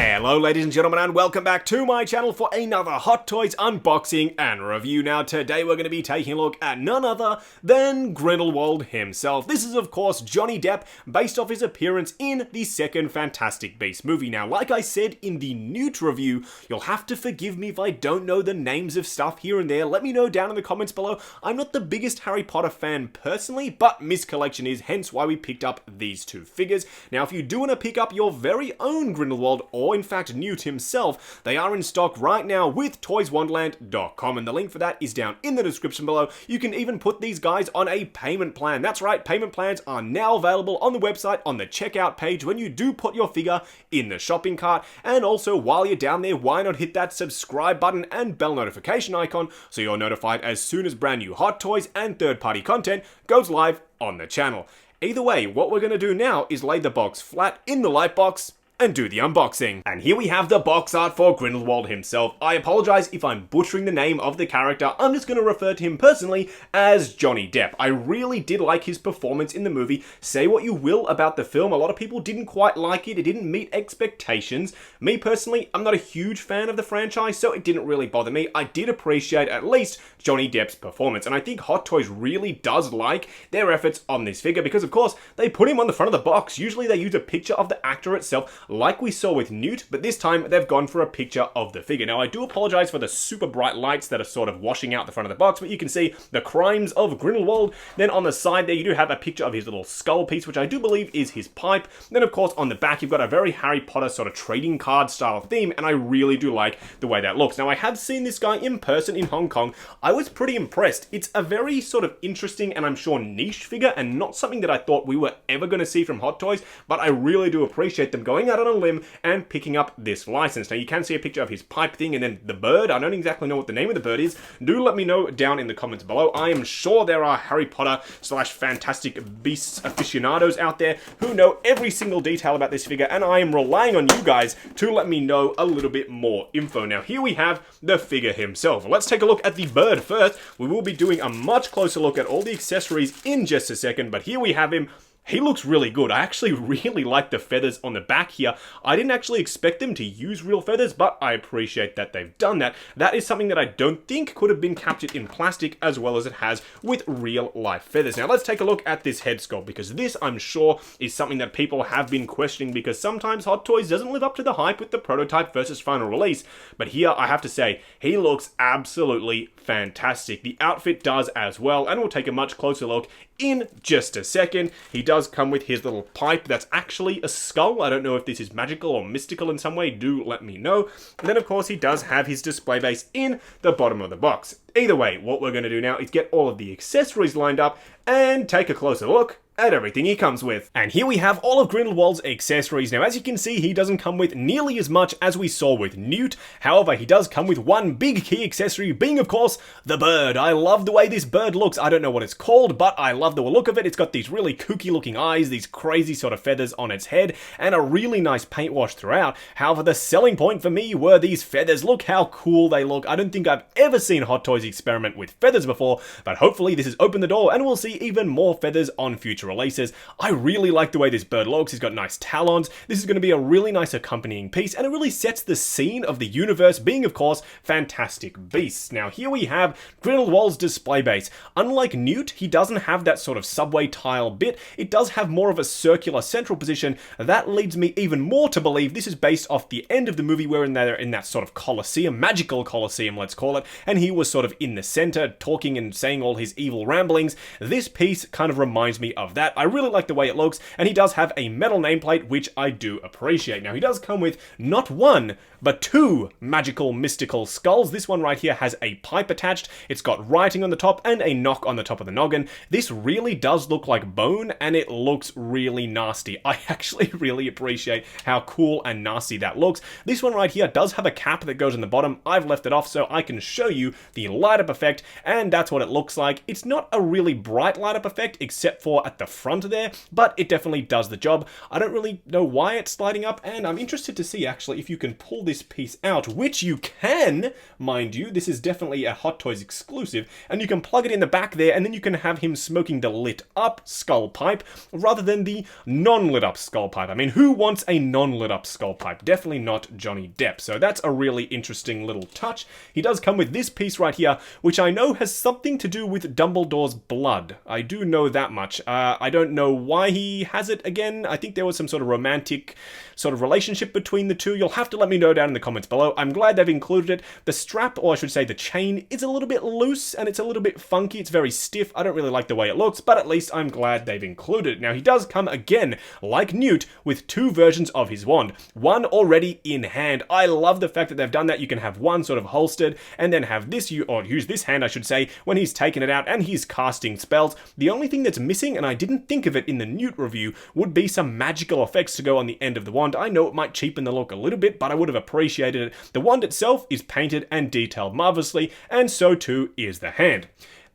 Hello ladies and gentlemen, and welcome back to my channel for another Hot Toys unboxing and review. Now today we're going to be taking a look at none other than Grindelwald himself. This is of course Johnny Depp, based off his appearance in the second Fantastic Beasts movie. Now like I said in the Newt review, you'll have to forgive me if I don't know the names of stuff here and there. Let me know down in the comments below. I'm not the biggest Harry Potter fan personally, but Miss Collection is, hence why we picked up these two figures. Now if you do want to pick up your very own Grindelwald, or in fact Newt himself, they are in stock right now with toyswonderland.com, and the link for that is down in the description below. You can even put these guys on a payment plan. That's right, payment plans are now available on the website on the checkout page when you do put your figure in the shopping cart. And also while you're down there, why not hit that subscribe button and bell notification icon so you're notified as soon as brand new Hot Toys and third-party content goes live on the channel. Either way, what we're going to do now is lay the box flat in the light box and do the unboxing. And here we have the box art for Grindelwald himself. I apologize if I'm butchering the name of the character. I'm just going to refer to him personally as Johnny Depp. I really did like his performance in the movie. Say what you will about the film, a lot of people didn't quite like it. It didn't meet expectations. Me personally, I'm not a huge fan of the franchise, so it didn't really bother me. I did appreciate at least Johnny Depp's performance, and I think Hot Toys really does like their efforts on this figure because of course they put him on the front of the box. Usually they use a picture of the actor itself, like we saw with Newt, but this time they've gone for a picture of the figure. Now I do apologize for the super bright lights that are sort of washing out the front of the box, but you can see the crimes of Grindelwald. Then on the side there you do have a picture of his little skull piece, which I do believe is his pipe. Then of course on the back you've got a very Harry Potter sort of trading card style theme, and I really do like the way that looks. Now I have seen this guy in person in Hong Kong. I was pretty impressed. It's a very sort of interesting and I'm sure niche figure, and not something that I thought we were ever going to see from Hot Toys, but I really do appreciate them going out on a limb and picking up this license. Now you can see a picture of his pipe thing and then the bird. I don't exactly know what the name of the bird is. Do let me know down in the comments below. I am sure there are Harry Potter / Fantastic Beasts aficionados out there who know every single detail about this figure, and I am relying on you guys to let me know a little bit more info. Now here we have the figure himself. Let's take a look at the bird first. We will be doing a much closer look at all the accessories in just a second, but here we have him. He looks really good. I actually really like the feathers on the back here. I didn't actually expect them to use real feathers, but I appreciate that they've done that. That is something that I don't think could have been captured in plastic as well as it has with real life feathers. Now let's take a look at this head sculpt, because this I'm sure is something that people have been questioning, because sometimes Hot Toys doesn't live up to the hype with the prototype versus final release. But here I have to say, he looks absolutely fantastic. The outfit does as well, and we'll take a much closer look in just a second. He does come with his little pipe that's actually a skull. I don't know if this is magical or mystical in some way. Do let me know. And then of course he does have his display base in the bottom of the box. Either way, what we're going to do now is get all of the accessories lined up and take a closer look at everything he comes with. And here we have all of Grindelwald's accessories. Now as you can see, he doesn't come with nearly as much as we saw with Newt. However, he does come with one big key accessory, being of course the bird. I love the way this bird looks. I don't know what it's called, but I love the look of it. It's got these really kooky looking eyes, these crazy sort of feathers on its head, and a really nice paint wash throughout. However, the selling point for me were these feathers. Look how cool they look. I don't think I've ever seen Hot Toys experiment with feathers before, but hopefully this has opened the door and we'll see even more feathers on future releases. I really like the way this bird looks. He's got nice talons. This is going to be a really nice accompanying piece, and it really sets the scene of the universe, being of course Fantastic Beasts. Now here we have Grindelwald's display base. Unlike Newt, he doesn't have that sort of subway tile bit. It does have more of a circular central position. That leads me even more to believe this is based off the end of the movie, where they're in that sort of Colosseum, magical Colosseum let's call it, and he was sort of in the center talking and saying all his evil ramblings. This piece kind of reminds me of that. I really like the way it looks, and he does have a metal nameplate, which I do appreciate. Now he does come with not one, but two magical mystical skulls. This one right here has a pipe attached. It's got writing on the top and a knock on the top of the noggin. This really does look like bone, and it looks really nasty. I actually really appreciate how cool and nasty that looks. This one right here does have a cap that goes in the bottom. I've left it off so I can show you the light up effect, and that's what it looks like. It's not a really bright light up effect, except for at the front there, but it definitely does the job. I don't really know why it's sliding up, and I'm interested to see actually if you can pull this piece out, which you can, mind you. This is definitely a Hot Toys exclusive, and you can plug it in the back there, and then you can have him smoking the lit up skull pipe rather than the non-lit up skull pipe. I mean, who wants a non-lit up skull pipe? Definitely not Johnny Depp. So that's a really interesting little touch. He does come with this piece right here, which I know has something to do with Dumbledore's blood. I do know that much. I don't know why he has it again. I think there was some sort of romantic sort of relationship between the two. You'll have to let me know down in the comments below. I'm glad they've included it. The strap, or I should say the chain, is a little bit loose and it's a little bit funky. It's very stiff. I don't really like the way it looks, but at least I'm glad they've included it. Now, he does come again, like Newt, with two versions of his wand. One already in hand. I love the fact that they've done that. You can have one sort of holstered and then have this, or use this hand, I should say, when he's taken it out and he's casting spells. The only thing that's missing, and I didn't think of it in the Newt review, would be some magical effects to go on the end of the wand. I know it might cheapen the look a little bit, but I would have appreciated it. The wand itself is painted and detailed marvelously, and so too is the hand.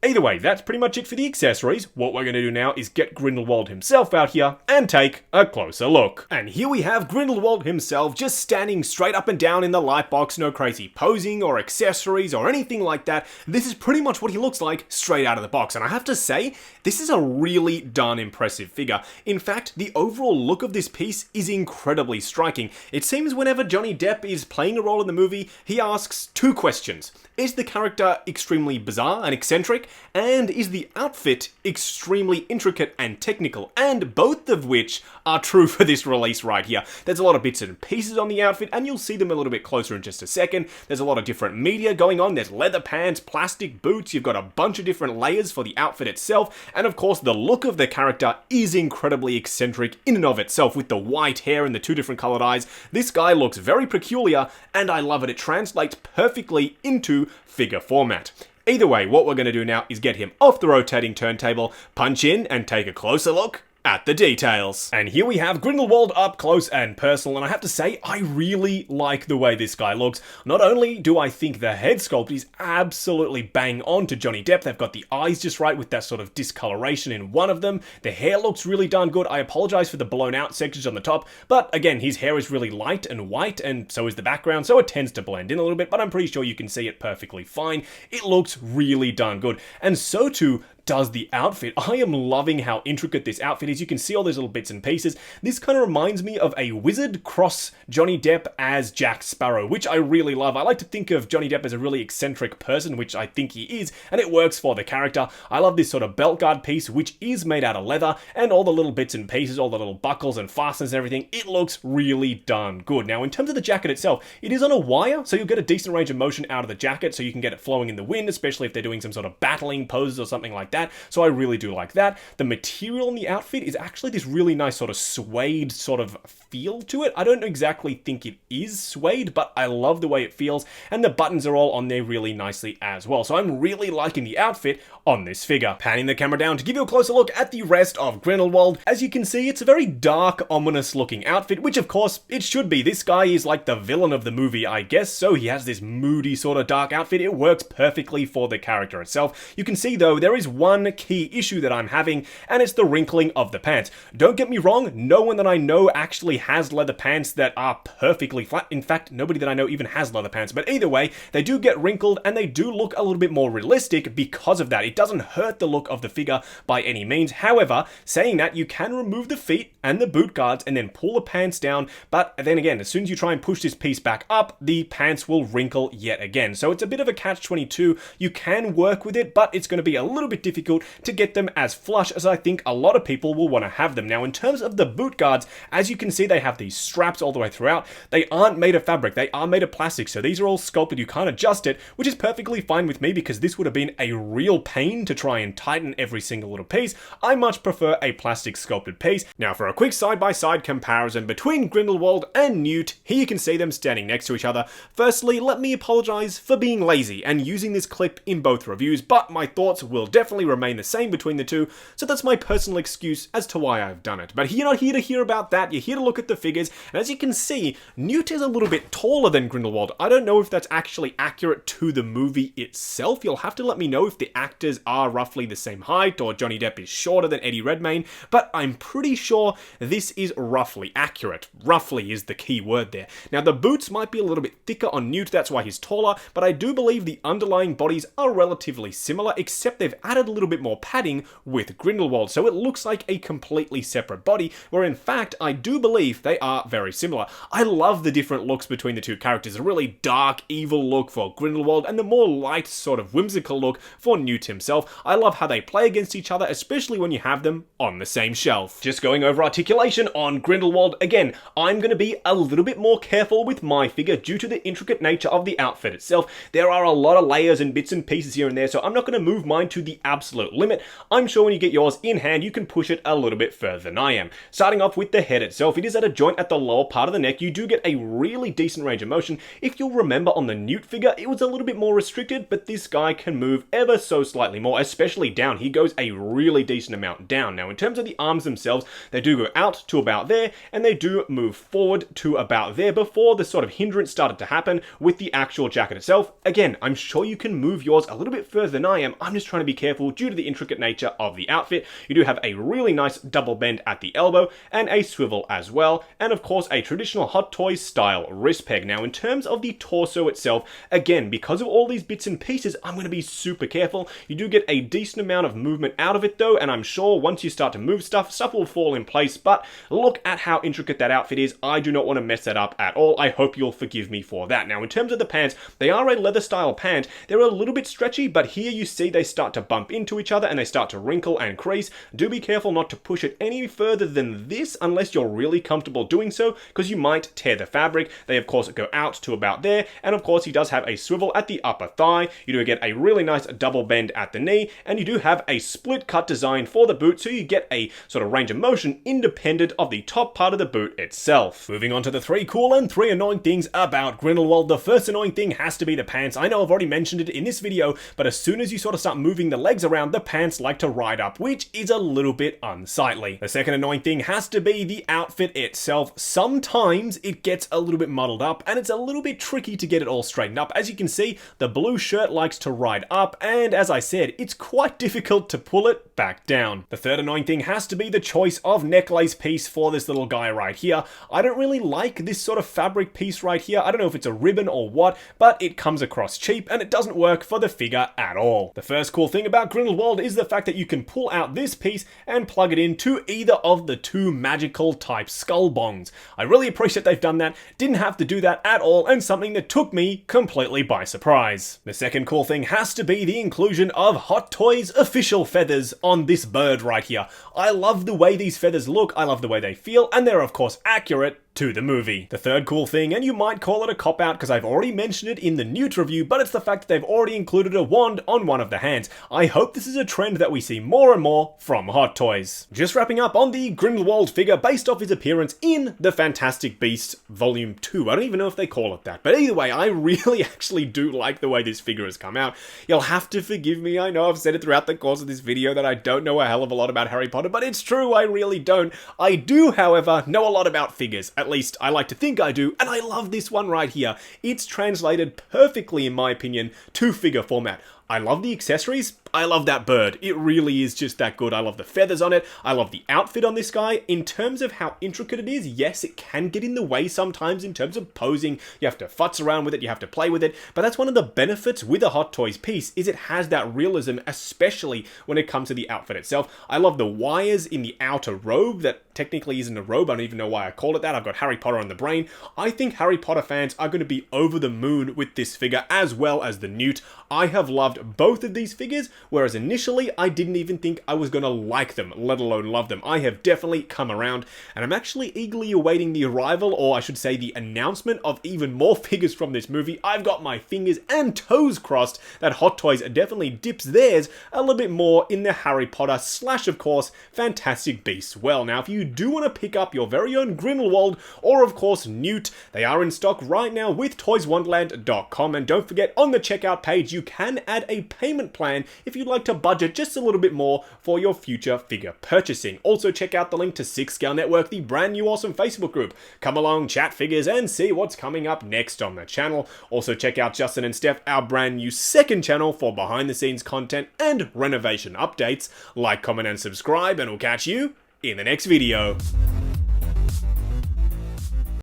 Either way, that's pretty much it for the accessories. What we're going to do now is get Grindelwald himself out here and take a closer look. And here we have Grindelwald himself just standing straight up and down in the light box, no crazy posing or accessories or anything like that. This is pretty much what he looks like straight out of the box. And I have to say, this is a really darn impressive figure. In fact, the overall look of this piece is incredibly striking. It seems whenever Johnny Depp is playing a role in the movie, he asks two questions. Is the character extremely bizarre and eccentric? And is the outfit extremely intricate and technical? And both of which are true for this release right here. There's a lot of bits and pieces on the outfit, and you'll see them a little bit closer in just a second. There's a lot of different media going on. There's leather pants, plastic boots. You've got a bunch of different layers for the outfit itself. And of course, the look of the character is incredibly eccentric in and of itself, with the white hair and the two different colored eyes. This guy looks very peculiar, and I love it. It translates perfectly into figure format. Either way, what we're going to do now is get him off the rotating turntable, punch in, and take a closer look at the details. And here we have Grindelwald up close and personal, and I have to say, I really like the way this guy looks. Not only do I think the head sculpt is absolutely bang on to Johnny Depp, they've got the eyes just right with that sort of discoloration in one of them. The hair looks really darn good. I apologize for the blown out sections on the top, but again, his hair is really light and white, and so is the background, so it tends to blend in a little bit, but I'm pretty sure you can see it perfectly fine. It looks really darn good, and so too does the outfit. I am loving how intricate this outfit is. You can see all those little bits and pieces. This kind of reminds me of a wizard cross Johnny Depp as Jack Sparrow, which I really love. I like to think of Johnny Depp as a really eccentric person, which I think he is, and it works for the character. I love this sort of belt guard piece, which is made out of leather, and all the little bits and pieces, all the little buckles and fasteners and everything. It looks really darn good. Now, in terms of the jacket itself, it is on a wire, so you'll get a decent range of motion out of the jacket, so you can get it flowing in the wind, especially if they're doing some sort of battling poses or something like that. So I really do like that. The material in the outfit is actually this really nice sort of suede sort of feel to it. I don't exactly think it is suede, but I love the way it feels, and the buttons are all on there really nicely as well. So I'm really liking the outfit on this figure. Panning the camera down to give you a closer look at the rest of Grindelwald. As you can see, it's a very dark, ominous looking outfit, which of course it should be. This guy is like the villain of the movie, I guess, so he has this moody sort of dark outfit. It works perfectly for the character itself. You can see though, there is one key issue that I'm having, and it's the wrinkling of the pants. Don't get me wrong, no one that I know actually has leather pants that are perfectly flat. In fact, nobody that I know even has leather pants, but either way, they do get wrinkled and they do look a little bit more realistic because of that. It doesn't hurt the look of the figure by any means. However, saying that, you can remove the feet and the boot guards and then pull the pants down, but then again, as soon as you try and push this piece back up, the pants will wrinkle yet again. So it's a bit of a catch-22. You can work with it, but it's going to be a little bit difficult to get them as flush as I think a lot of people will want to have them. Now, in terms of the boot guards, as you can see, they have these straps all the way throughout. They aren't made of fabric, they are made of plastic, so these are all sculpted. You can't adjust it, which is perfectly fine with me because this would have been a real pain to try and tighten every single little piece. I much prefer a plastic sculpted piece. Now, for a quick side-by-side comparison between Grindelwald and Newt, here you can see them standing next to each other. Firstly, let me apologize for being lazy and using this clip in both reviews, but my thoughts will definitely definitely remain the same between the two, so that's my personal excuse as to why I've done it. But you're not here to hear about that, you're here to look at the figures, and as you can see, Newt is a little bit taller than Grindelwald. I don't know if that's actually accurate to the movie itself. You'll have to let me know if the actors are roughly the same height, or Johnny Depp is shorter than Eddie Redmayne, but I'm pretty sure this is roughly accurate. Roughly is the key word there. Now, the boots might be a little bit thicker on Newt, that's why he's taller, but I do believe the underlying bodies are relatively similar, except they've added a little bit more padding with Grindelwald, so it looks like a completely separate body, where in fact, I do believe they are very similar. I love the different looks between the two characters, a really dark, evil look for Grindelwald, and the more light, sort of whimsical look for Newt himself. I love how they play against each other, especially when you have them on the same shelf. Just going over articulation on Grindelwald, again, I'm going to be a little bit more careful with my figure due to the intricate nature of the outfit itself. There are a lot of layers and bits and pieces here and there, so I'm not going to move mine to the absolute limit. I'm sure when you get yours in hand, you can push it a little bit further than I am. Starting off with the head itself, it is at a joint at the lower part of the neck. You do get a really decent range of motion. If you'll remember on the Newt figure, it was a little bit more restricted, but this guy can move ever so slightly more, especially down. He goes a really decent amount down. Now, in terms of the arms themselves, they do go out to about there, and they do move forward to about there before the sort of hindrance started to happen with the actual jacket itself. Again, I'm sure you can move yours a little bit further than I am. I'm just trying to be careful due to the intricate nature of the outfit. You do have a really nice double bend at the elbow and a swivel as well, and of course a traditional Hot Toys style wrist peg. Now, in terms of the torso itself, again, because of all these bits and pieces, I'm going to be super careful. You do get a decent amount of movement out of it though, and I'm sure once you start to move stuff will fall in place, but look at how intricate that outfit is. I do not want to mess that up at all. I hope you'll forgive me for that. Now, in terms of the pants, they are a leather style pant. They're a little bit stretchy, but here you see they start to bump into each other and they start to wrinkle and crease. Do be careful not to push it any further than this unless you're really comfortable doing so, because you might tear the fabric. They of course go out to about there, and of course he does have a swivel at the upper thigh. You do get a really nice double bend at the knee, and you do have a split cut design for the boot, so you get a sort of range of motion independent of the top part of the boot itself. Moving on to the 3 cool and 3 annoying things about Grindelwald. The first annoying thing has to be the pants. I know I've already mentioned it in this video, but as soon as you sort of start moving the legs around, the pants like to ride up, which is a little bit unsightly. The second annoying thing has to be the outfit itself. Sometimes it gets a little bit muddled up, and it's a little bit tricky to get it all straightened up. As you can see, the blue shirt likes to ride up, and as I said, it's quite difficult to pull it back down. The third annoying thing has to be the choice of necklace piece for this little guy right here. I don't really like this sort of fabric piece right here. I don't know if it's a ribbon or what, but it comes across cheap and it doesn't work for the figure at all. The first cool thing about Grindelwald is the fact that you can pull out this piece and plug it into either of the 2 magical type skull bongs. I really appreciate they've done that. Didn't have to do that at all, and something that took me completely by surprise. The second cool thing has to be the inclusion of Hot Toys official feathers on this bird right here. I love the way these feathers look, I love the way they feel, and they're of course accurate to the movie. The third cool thing, and you might call it a cop-out because I've already mentioned it in the Newt review, but it's the fact that they've already included a wand on one of the hands. I hope this is a trend that we see more and more from Hot Toys. Just wrapping up on the Grindelwald figure based off his appearance in The Fantastic Beasts Volume 2. I don't even know if they call it that, but either way, I really actually do like the way this figure has come out. You'll have to forgive me, I know I've said it throughout the course of this video that I don't know a hell of a lot about Harry Potter, but it's true, I really don't. I do, however, know a lot about figures. At least I like to think I do, and I love this one right here. It's translated perfectly, in my opinion, to figure format. I love the accessories. I love that bird. It really is just that good. I love the feathers on it. I love the outfit on this guy. In terms of how intricate it is, yes, it can get in the way sometimes in terms of posing. You have to futz around with it. You have to play with it. But that's one of the benefits with a Hot Toys piece, is it has that realism, especially when it comes to the outfit itself. I love the wires in the outer robe that technically isn't a robe. I don't even know why I called it that. I've got Harry Potter on the brain. I think Harry Potter fans are going to be over the moon with this figure, as well as the Newt. I have loved both of these figures, whereas initially I didn't even think I was going to like them, let alone love them. I have definitely come around, and I'm actually eagerly awaiting the arrival, or I should say the announcement, of even more figures from this movie. I've got my fingers and toes crossed that Hot Toys definitely dips theirs a little bit more in the Harry Potter / of course, Fantastic Beasts well. Now, if you do want to pick up your very own Grindelwald, or of course Newt, they are in stock right now with toyswonderland.com, and don't forget, on the checkout page you can add and a payment plan if you'd like to budget just a little bit more for your future figure purchasing. Also check out the link to 6 Scale Network, the brand new awesome Facebook group. Come along, chat figures, and see what's coming up next on the channel. Also check out Justin and Steph, our brand new second channel for behind the scenes content and renovation updates. Like, comment, and subscribe, and we'll catch you in the next video.